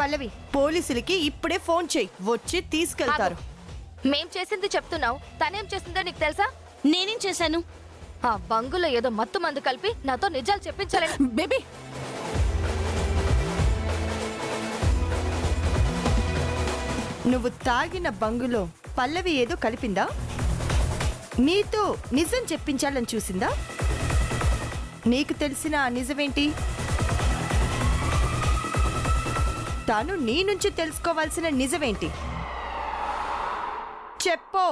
పల్లవి, పోలీసులకి ఇప్పుడే ఫోన్ చెయ్యి, వచ్చి తీసుకెళ్తారు. మేం చేసింది చెప్తున్నావు, తనేం చేసిందో నీకు తెలుసా? నేనేం చేశాను? ఆ బంగులో ఏదో మత్తు మందు కలిపి నాతో నిజాలు చెప్పించాలని. బేబీ, నువ్వు తాగిన బంగులో పల్లవి ఏదో కలిపిందా? నీతో నిజం చెప్పించాలని చూసిందా? నీకు తెలిసిన ఆ నిజమేంటి? తాను నీ నుంచి తెలుసుకోవాల్సిన నిజమేంటి? చెప్పు.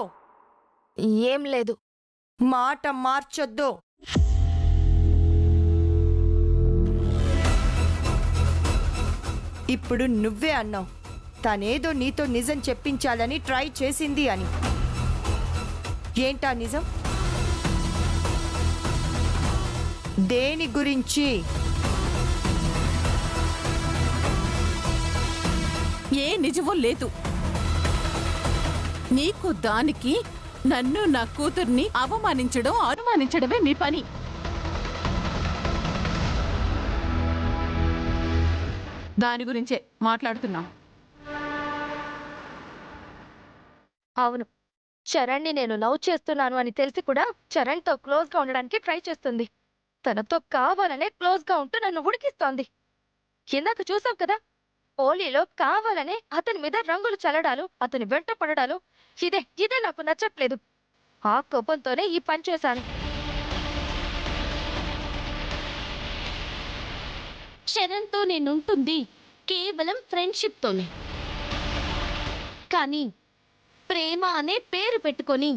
ఏం లేదు. మాట మార్చొద్దు. ఇప్పుడు నువ్వే అన్నావు తనేదో నీతో నిజం చెప్పించాలని ట్రై చేసింది అని. ఏంటా నిజం? దేని గురించి? ఏ నిజమో లేదు. నీకు దానికి నన్ను నా కూతుర్ని అనుమానించడమే మీ పని. దాని గురించే మాట్లాడుతున్నాం. అవును, చరణ్ని నేను లవ్ చేస్తున్నాను అని తెలిసి కూడా చరణ్తో క్లోజ్గా ఉండడానికి ట్రై చేస్తుంది. తనతో కావాలనే క్లోజ్గా ఉంటూ నన్ను ఉడికిస్తోంది. ఇందాక చూసావు కదా, హోలీలో కావాలనే అతని మీద రంగులు చల్లడాలు, అతని వెంట పడడాలు. ఇదే నాకు నచ్చట్లేదు. ఆ కోపంతోనే ఈ పని చేశాను. చరణ్తో నేనుంటుంది కేవలం ఫ్రెండ్షిప్తోనే. కానీ ప్రేమ అనే పేరు పెట్టుకొని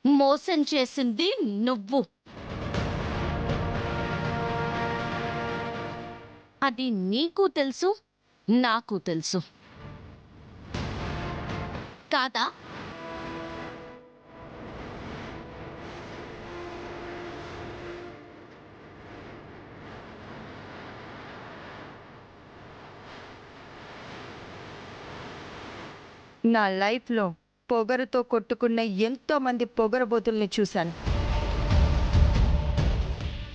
మోసం చేసింది నువ్వు. అది నీకు తెలుసు, నాకు తెలుసు కాదా? నా లైఫ్లో పొగరుతో కొట్టుకున్న ఎంతో మంది పొగరబోతుల్ని చూశాను.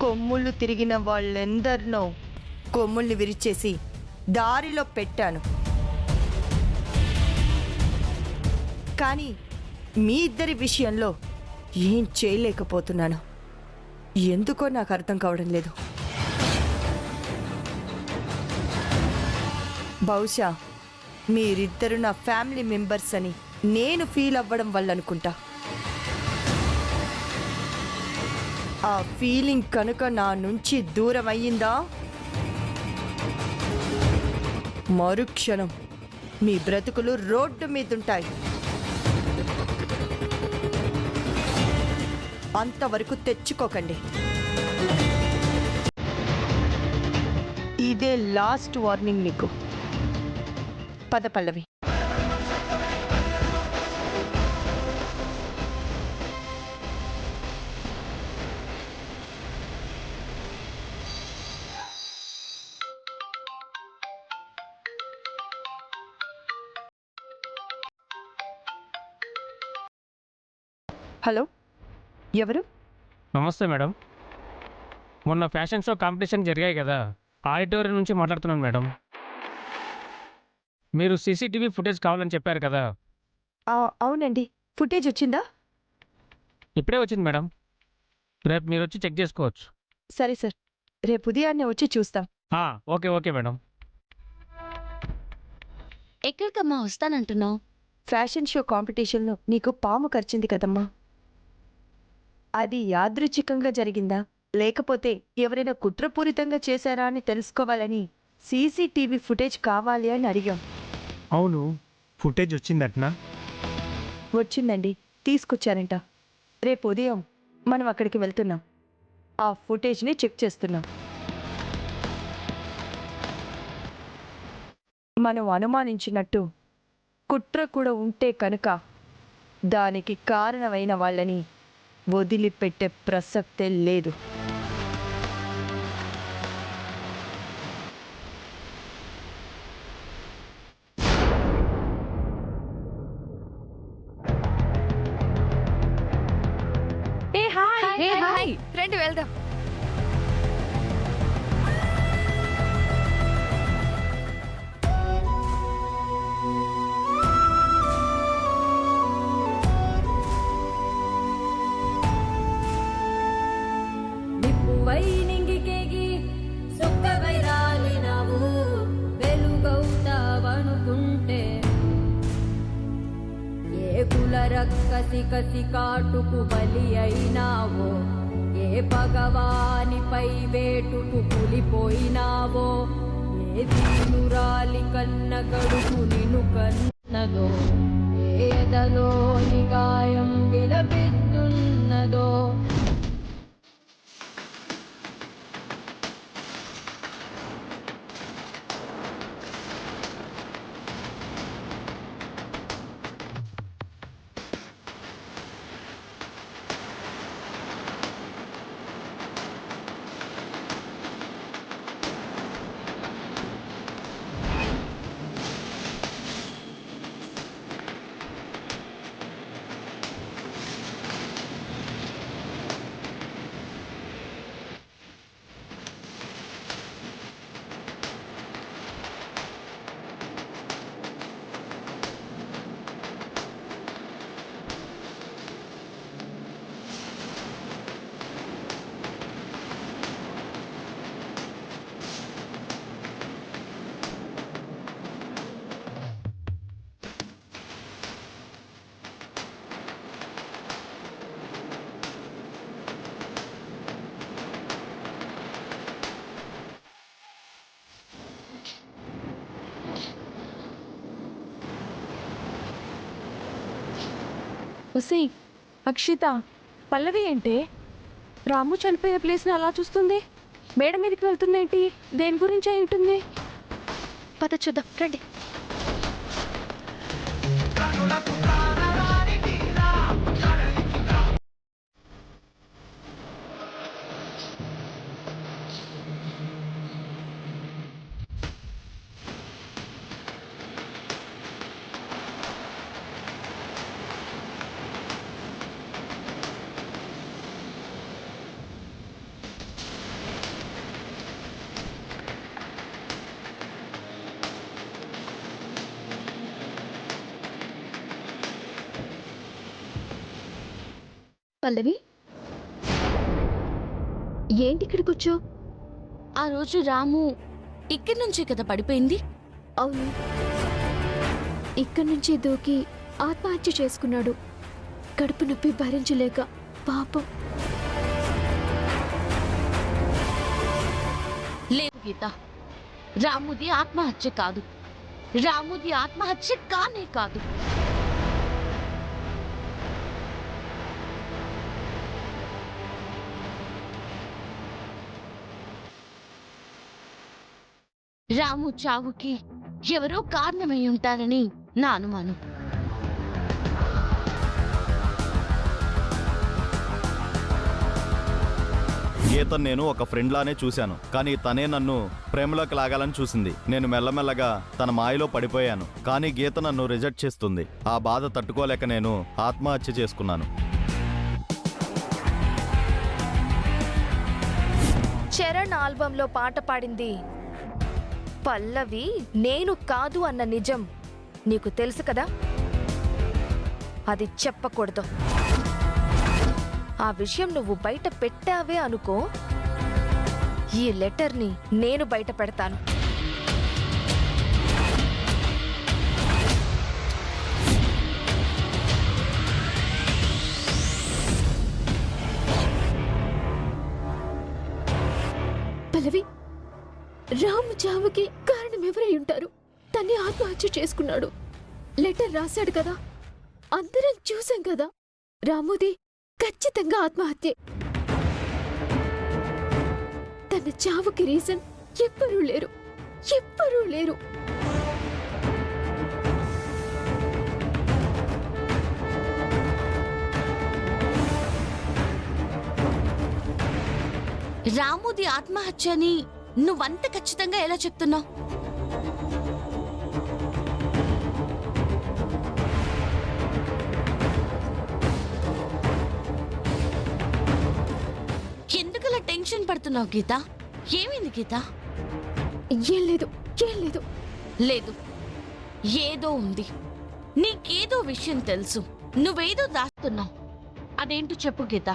కొమ్ముళ్ళు తిరిగిన వాళ్ళెందరినో కొమ్ముల్ని విరిచేసి దారిలో పెట్టాను. కానీ మీ ఇద్దరి విషయంలో ఏం చేయలేకపోతున్నాను. ఎందుకో నాకు అర్థం కావడం లేదు. బహుశా మీరిద్దరు నా ఫ్యామిలీ మెంబర్స్ అని నేను ఫీల్ అవ్వడం వల్ల అనుకుంటా. ఆ ఫీలింగ్ కనుక నా నుంచి దూరం అయ్యిందా, మరుక్షణం మీ బ్రతుకులు రోడ్డు మీదుంటాయి. అంతవరకు తెచ్చుకోకండి. ఇదే లాస్ట్ వార్నింగ్ మీకు. పద పల్లవి. హలో, ఎవరు? నమస్తే మేడం, మొన్న ఫ్యాషన్ షో కాంపిటీషన్ జరిగాయి కదా, ఆడిటోరియం నుంచి మాట్లాడుతున్నాను మేడం. మీరు సీసీటీవీ ఫుటేజ్ కావాలని చెప్పారు కదా. అవునండి, ఫుటేజ్ వచ్చిందా? ఇప్పుడే వచ్చింది మేడం, రేపు మీరు వచ్చి చెక్ చేసుకోవచ్చు. సరే సార్, రేపు ఉదయాన్నే వచ్చి చూస్తాం. Okay madam. ఎక్కడికమ్మా వస్తానంటున్నావు? ఫ్యాషన్ షో కాంపిటీషన్లో నీకు పాము కరిచింది కదమ్మా, అది యాదృచ్ఛికంగా జరిగిందా లేకపోతే ఎవరైనా కుట్రపూరితంగా చేశారా అని తెలుసుకోవాలని సీసీటీవీ ఫుటేజ్ కావాలి అని అడిగాం. అవును, ఫుటేజ్ వచ్చిందట్నా? వచ్చిందండి, తీసుకొచ్చారంట. రేపు ఉదయం మనం అక్కడికి వెళ్తున్నాం. ఆ ఫుటేజ్ని చెక్ చేస్తున్నాం. మనం అనుమానించినట్టు కుట్ర కూడా ఉంటే కనుక దానికి కారణమైన వాళ్ళని వదిలిపెట్టే ప్రసక్తే లేదు. హాయ్, రండి వెళ్దాం. కసి కసి కాటుకు బలి అయినావో, ఏ పగవానిపై వేటుకు పులిపోయినావో, ఏ దీనురాలి కన్న గడుపు నిన్ను కన్నదో, ఏదలోని గాయం విలపిస్తున్నదో. ఒసేయ్ అక్షిత, పల్లవి ఏంటే రాము చనిపోయే ప్లేస్ని అలా చూస్తుంది? మేడ మీదకి వెళ్తుందేంటి? దేని గురించి అయి ఉంటుంది? పద చూద్దాం రండి. పల్లవి, ఏంటి ఇక్కడికి వచ్చావు? ఆ రోజు రాము ఇక్కడి నుంచే కదా పడిపోయింది. అవును, ఇక్కడి నుంచి దూకి ఆత్మహత్య చేసుకున్నాడు. కడుపు నొప్పి భరించలేక పాపం. లేదు గీత, రాముది ఆత్మహత్య కాదు. రాముది ఆత్మహత్య కానే కాదు. రాము చావుకి ఎవరో కారణమై ఉంటారని నా అనుమానం. గీతను నేను ఒక ఫ్రెండ్ లానే చూశాను, కానీ తనే నన్ను ప్రేమలోకి లాగాలని చూసింది. నేను మెల్లమెల్లగా తన మాయలో పడిపోయాను, కానీ గీత నన్ను రిజెక్ట్ చేస్తుంది. ఆ బాధ తట్టుకోలేక నేను ఆత్మహత్య చేసుకున్నాను. చరణ్ ఆల్బంలో పాట పాడింది పల్లవి నేను కాదు అన్న నిజం నీకు తెలుసు కదా? అది చెప్పకూడదు. ఆ విషయం నువ్వు బయట పెట్టావే అనుకో, ఈ లెటర్ని నేను బయట పెడతాను. పల్లవి, రాము చావుకి కారణం ఎవరై ఉంటారు? తన్ని ఆత్మహత్య చేసుకున్నాడు. లెటర్ రాశాడు కదా, అందరం చూసాం కదా. రాముది ఖచ్చితంగా ఆత్మహత్య. తన చావుకి రీజన్ ఎవ్వరూ లేరు, ఎవ్వరూ లేరు. రాముది ఆత్మహత్య అని నువ్వంత ఖచ్చితంగా ఎలా చెప్తున్నావు? ఎందుకలా టెన్షన్ పడుతున్నావు గీత? ఏమైంది గీత? ఏం లేదు, ఏం లేదు. లేదు, ఏదో ఉంది. నీకేదో విషయం తెలుసు, నువ్వేదో దాస్తున్నావు. అదేంటో చెప్పు గీత.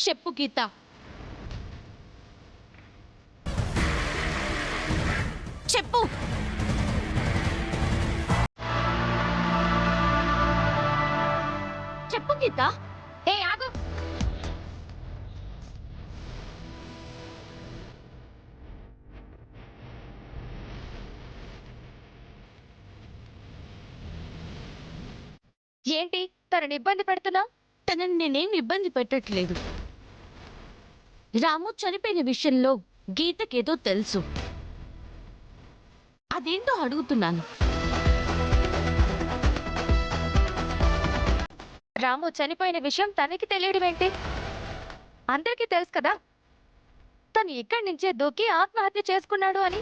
చెప్పు గీత. చెప్పు. చెప్పు గీత. ఏ ఆగు. ఏంటి తనని ఇబ్బంది పెడుతున్నా? తనని నేనేం ఇబ్బంది పెట్టట్లేదు. రాము చనిపోయిన విషయంలో గీతకేదో తెలుసు. అదేంటో అడుగుతున్నాను. రాము చనిపోయిన విషయం తనకి తెలియడం ఏంటి? అందరికీ తెలుసు కదా తను ఇక్కడి నుంచే దూకి ఆత్మహత్య చేసుకున్నాడు అని.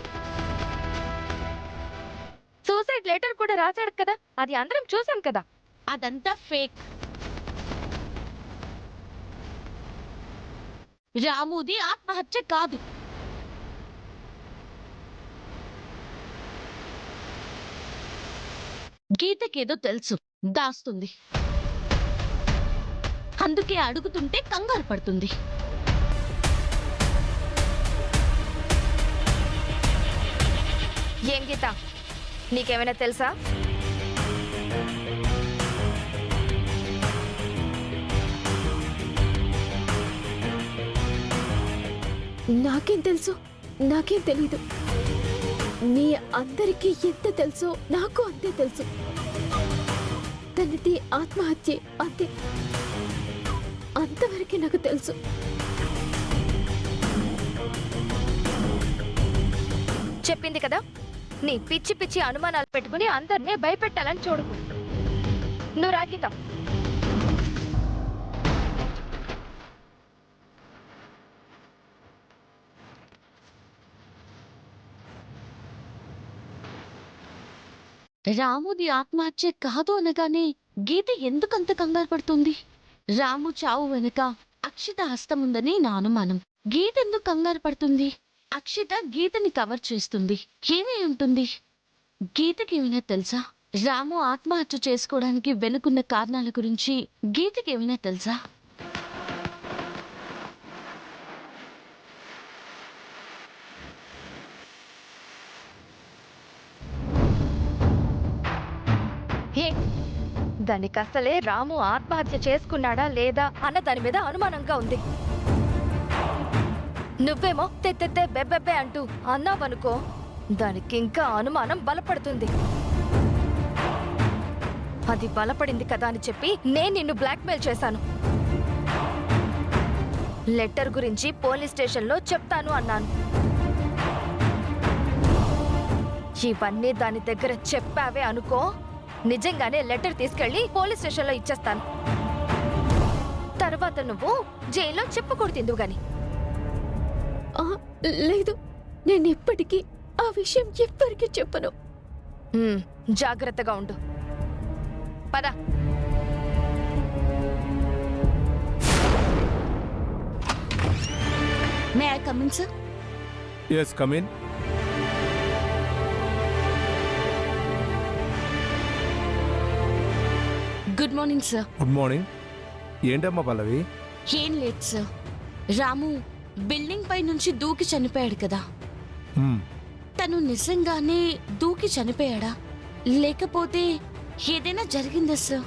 సూసైడ్ లెటర్ కూడా రాశాడు కదా, అది అందరం చూసాం కదా. అదంతా ఫేక్. రాముది ఆత్మహత్య కాదు. గీతకేదో తెలుసు, దాస్తుంది. అందుకే అడుగుతుంటే కంగారు పడుతుంది. ఏం గీత, నీకేమైనా తెలుసా? నాకేం తెలుసు? నాకేం తెలీదు. మీ అందరికీ ఎంత తెలుసో నాకు అంతే తెలుసు. తనది ఆత్మహత్య అంతే. అంతవరకే నాకు తెలుసు. చెప్పింది కదా, నీ పిచ్చి పిచ్చి అనుమానాలు పెట్టుకుని అందరినీ భయపెట్టాలని చూడుకు. నువ్వు రా గీత. రాముది ఆత్మహత్య కాదు అనగానే గీత ఎందుకంత కంగారు పడుతుంది? రాము చావు వెనుక అక్షిత హస్తం ఉందని నా అనుమానం. గీత ఎందుకు కంగారు పడుతుంది? అక్షిత గీతని కవర్ చేస్తుంది. ఏమై ఉంటుంది? గీతకి ఏమైనా తెలుసా? రాము ఆత్మహత్య చేసుకోవడానికి వెనుకున్న కారణాల గురించి గీతకి ఏమైనా తెలుసా? హే, దానికి అసలే రాము ఆత్మహత్య చేసుకున్నాడా లేదా అన్న దాని మీద అనుమానంగా ఉంది. నువ్వేమో తెత్తెత్తే బెబ్బెబ్బే అంటూ అన్నావనుకో, దానికి ఇంకా అనుమానం బలపడుతుంది. అది బలపడింది కదా అని చెప్పి నేను నిన్ను బ్లాక్మెయిల్ చేశాను. లెటర్ గురించి పోలీస్ స్టేషన్లో చెప్తాను అన్నాను. ఇవన్నీ దాని దగ్గర చెప్పావే అనుకో, నిజంగానే లెటర్ తీసుకెళ్లి పోలీస్ స్టేషన్లో ఇచ్చేస్తాను. తర్వాత నువ్వు జైల్లో చెప్పుకూడదు తిందువు గాని. లేదు, నేను ఎప్పటికీ ఆ విషయం ఎవ్వరికీ చెప్పను. జాగ్రత్తగా ఉండు. పద. May I come in, sir? Yes, come in. Good morning sir. Good morning. ఏంటమ్మా పల్లవి? ఏం లేదు సార్. రాము బిల్డింగ్ పై నుంచి దూకి చనిపోయాడు కదా, తను నిజంగానే దూకి చనిపోయాడా లేకపోతే ఏదైనా జరిగిందా సార్?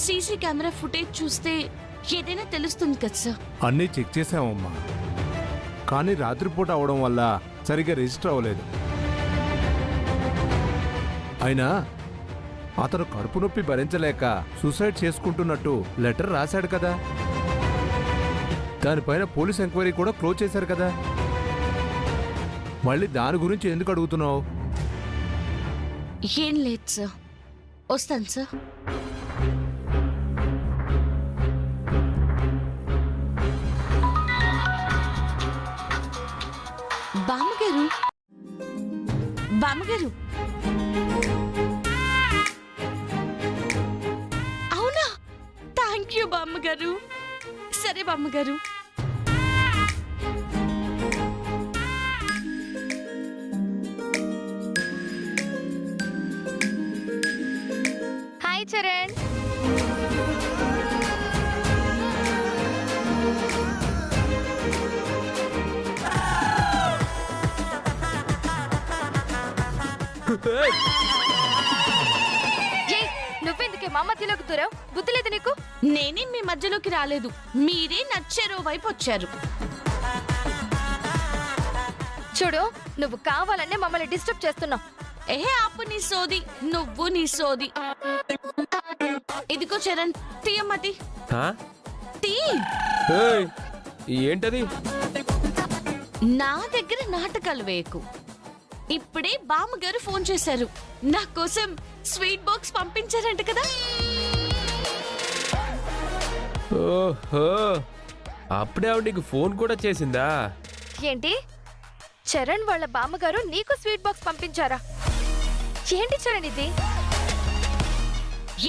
సీసీ కెమెరా ఫుటేజ్ చూస్తే ఏదైనా తెలుస్తుంది కదా సార్? అన్నీ చెక్ చేసామమ్మా, కానీ రాత్రిపూట అవడం వల్ల సరిగ్గా రిజిస్టర్ అవ్వలేదు. అయినా అతను కడుపు నొప్పి భరించలేక సూసైడ్ చేసుకుంటున్నట్టు లెటర్ రాశాడు కదా, దానిపైన పోలీస్ ఎంక్వైరీ కూడా క్లోజ్ చేశారు కదా. మళ్ళీ దాని గురించి ఎందుకు అడుగుతున్నావు? ఏం లేదు సార్, వస్తాను సార్. బామ్మగారు, బామ్మగారు, అవునా? థ్యాంక్ యూ బామ్మగారు. సరే బామ్మగారు. హాయ్ చరణ్. ఏయ్, నువ్వెందుకే మా మధ్యలోకి దూరావు? బుద్ధి లేదు నీకు? నేనే మీ మధ్యలోకి రాలేదు, మీరే నచ్చారో వైపు వచ్చారు. చూడు, నువ్వు కావాలనే మమ్మల్ని డిస్టర్బ్ చేస్తున్నావు. ఆపు నీ సోది, నువ్వు నీ సోది. ఇదిగో చరణ్, తీయమ్మతి తీ. ఏంటది? నా దగ్గర నాటకాలు వేయకు. ఇప్పుడే బామ్మగారు ఫోన్ చేశారు, నా కోసం స్వీట్ బాక్స్ పంపించారంట కదా. ఓహో, అప్పుడే ఆవిడ నీకు ఫోన్ కూడా చేసిందా? ఏంటి, చరణ్ వాళ్ళ బామ్మగారు నీకు స్వీట్ బాక్స్ పంపించారా? ఏంటి చరణ్ ఇది?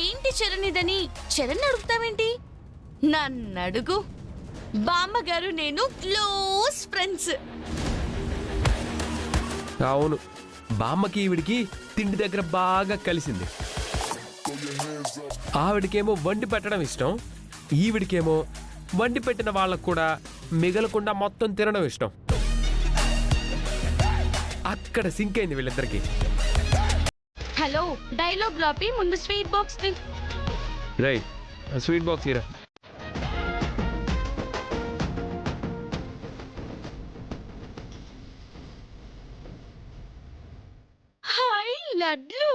ఏంటి చరణ్ ఇదని చరణ్ అడుగుతావేంటి? నన్ను అడుగు. బామ్మగారు నేను క్లోజ్ ఫ్రెండ్స్. అవును, బామ్మకి ఈవిడికి తిండి దగ్గర బాగా కలిసింది. ఆవిడికేమో వండి పెట్టడం ఇష్టం, ఈవిడికేమో వండి పెట్టిన వాళ్ళకు కూడా మిగలకుండా మొత్తం తినడం ఇష్టం. అక్కడ సింక్ అయింది వీళ్ళిద్దరికి. హలో, డైలాగ్ లాపి ముందు స్వీట్ బాక్స్ ది. రై, స్వీట్ బాక్స్ ఇరా. హాయ్ లడ్లు,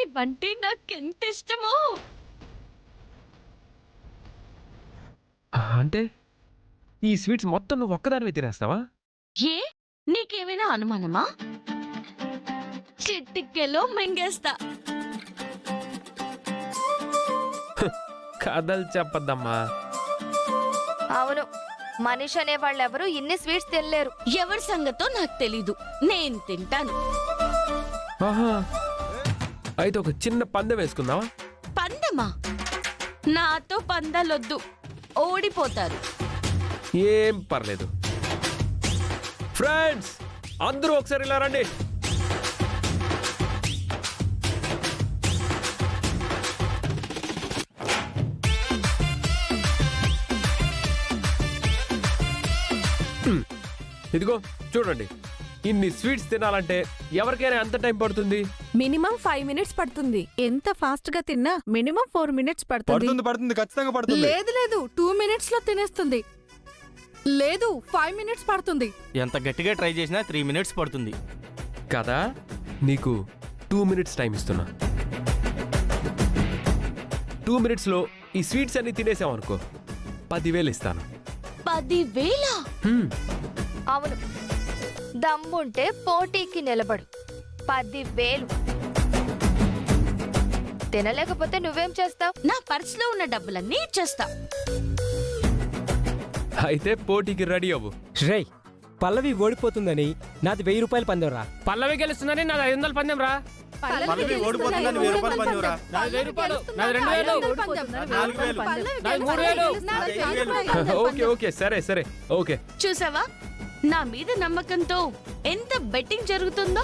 ఇవంటే నాకెంత ఇష్టమో. అంటే ఈ స్వీట్స్ మొత్తం నువ్వు ఒక్కదానివే తినేస్తావా? ఏ, నీకేమైనా అనుమానమా? చిట్టికెలో మింగేస్తా. కథలు చెప్పద్దమ్మా. అవును, మనిషి అనే వాళ్ళెవరూ ఇన్ని స్వీట్స్ తినలేరు. ఎవరి సంగతో నాకు తెలీదు, నేను తింటాను. ఆహా, అయితే ఒక చిన్న పందెం వేసుకుందావా? పందమా? నాతో పందాలొద్దు, ఓడిపోతారు. ఏం పర్లేదు. ఫ్రెండ్స్ అందరూ ఒకసారి ఇలా రండి. ఇదిగో చూడండి, ఇన్ని స్వీట్స్ తినాలంటే ఎవరికైనా ఎంత టైం పడుతుంది? మినిమం 5 మినిట్స్ పడుతుంది. ఎంత ఫాస్ట్ గా తిన్నా మినిమం 4 మినిట్స్ పడుతుంది. పడుతుంది, ఖచ్చితంగా పడుతుంది. లేదు 2 మినిట్స్ లో తినేస్తుంది. లేదు 5 మినిట్స్ పడుతుంది. ఎంత గట్టిగా ట్రై చేసినా 3 మినిట్స్ పడుతుంది కదా. నీకు 2 మినిట్స్ టైం ఇస్తున్నా. 2 మినిట్స్ లో ఈ స్వీట్స్ అన్ని తినేసామనుకో, 10,000 ఇస్తాను. 10,000? అవును, దమ్ముంటే పోటీకి నిలబడు. 10,000 తినలేకపోతే నువ్వేం చేస్తావు? నా పర్సులో ఉన్న డబ్బులన్నీ ఇచ్చేస్తా. అయితే పోటీకి రెడీ అవ్వు. శ్రేయ్, పల్లవి ఓడిపోతుందని నాది 1000 రూపాయలు పందెంరా. పల్లవి గెలుస్తుందని నాది 500 పందెం రా. పల్లవి ఓడిపోతుందని 1000 రూపాయలు పందెంరా. నాది 1000 రూపాయలు, నాది 2000, నాది 3000. ఓకే ఓకే, సరే సరే, ఓకే. చూసావా, నా మీద నమ్మకంతో ఎంత బెట్టింగ్ జరుగుతుందో.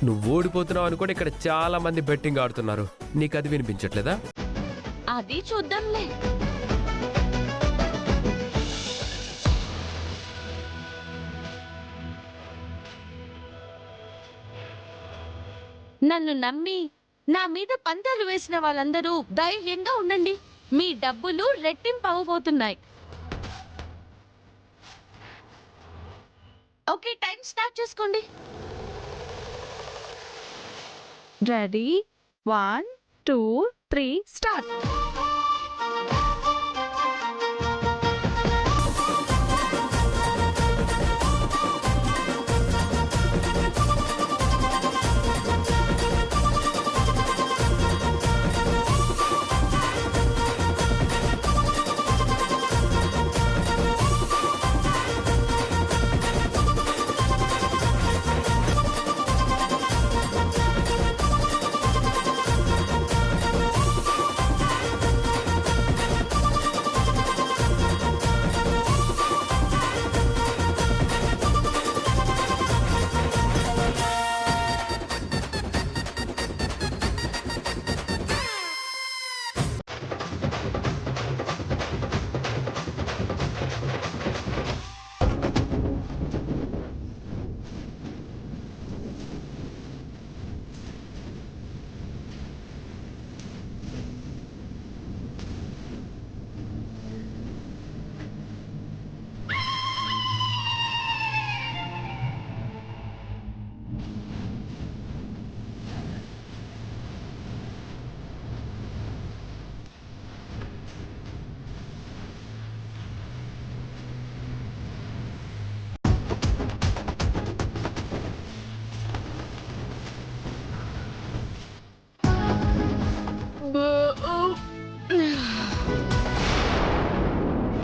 నువ్వు ఓడిపోతున్నావు అనుకోని ఇక్కడ చాలా మంది బెట్టింగ్ ఆడుతున్నారు. నీకు అది వినిపించట్లేదా? అది చూద్దాంలే. నన్ను నమ్మి నా మీద పందాలు వేసిన వాళ్ళందరూ ధైర్యంగా ఉండండి. మీ డబ్బులు రెట్టింపు అవ్వబోతున్నాయి. ఓకే, టైం స్టార్ట్ చేసుకోండి. Ready 1 2 3 start.